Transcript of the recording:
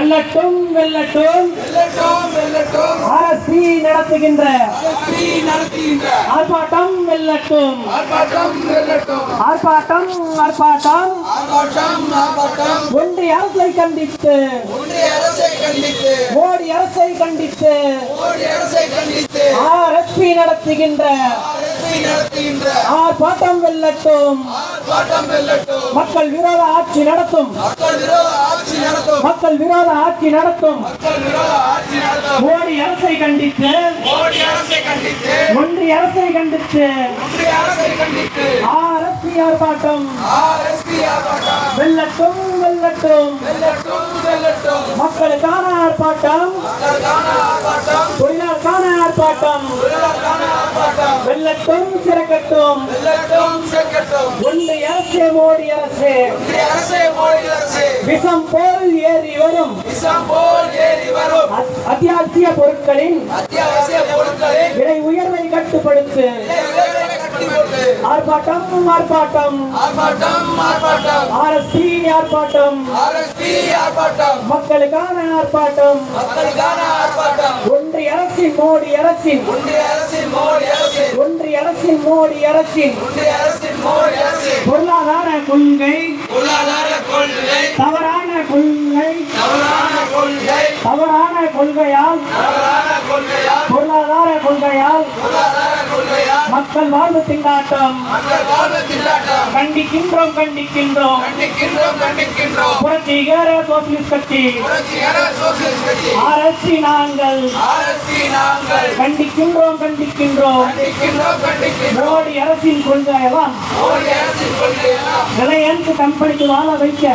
வெல்லட்டும் வெல்லட்டும் அரசி நடத்துகின்ற ஆர்ப்பாட்டம் வெல்லட்டும் ஆர்ப்பாட்டம் ஆர்ப்பாட்டம் ஒன்றிய அரசை கண்டித்து மோடி அரசை கண்டித்து ஆர்எஸ்பி நடத்துகின்ற ஆர்ப்பாட்டம் வெல்லட்டும் மக்கள் விரோத ஆட்சி நடத்தும் மக்கள் விரோத ஆட்சி நடத்தும் மோடி அரசை கண்டித்து ஒன்றிய அரசை கண்டித்து ஆர்எஸ்பி ஆர்ப்பாட்டம் வெல்லட்டும் வெல்லட்டும் மக்களுக்கான ஆர்ப்பாட்டம் தொழிலாளருக்கான ஆர்ப்பாட்டம் வெல்லட்டும் சிறக்கட்டும் ஒன்றிய அரசு மோடி அரசு விஷம் போல் ஏறி வரும் அத்தியாவசிய பொருட்களின் விலை உயர்வை கட்டுப்படுத்து ஆர்ப்பாட்டம் ஆர்ப்பாட்டம் ஆர்எஸ்பி ஆர்ப்பாட்டம் மக்களுக்கான ஆர்ப்பாட்டம் ஒன்றிய அரசின் மோடி அரசின் ஒன்றிய அரசின் மோடி அரசின் பொருளாதார கொள்கை தவறான கொள்கை தவறான கொள்கையால் பொருளாதார கொள்கையால் மக்கள் வாழ்வு திண்டாட்டம் கண்டிக்கின்றோம் கண்டிக்கின்றோம் புரட்சிகர சோசியலிஸ்ட் கட்சி அரசு நாங்கள் கண்டிக்கின்றோம் கண்டிக்கின்றோம் மோடி அரசின் கொள்கையெல்லாம் ரிலையன்ஸ் கம்பெனிக்கு வாழ வைக்க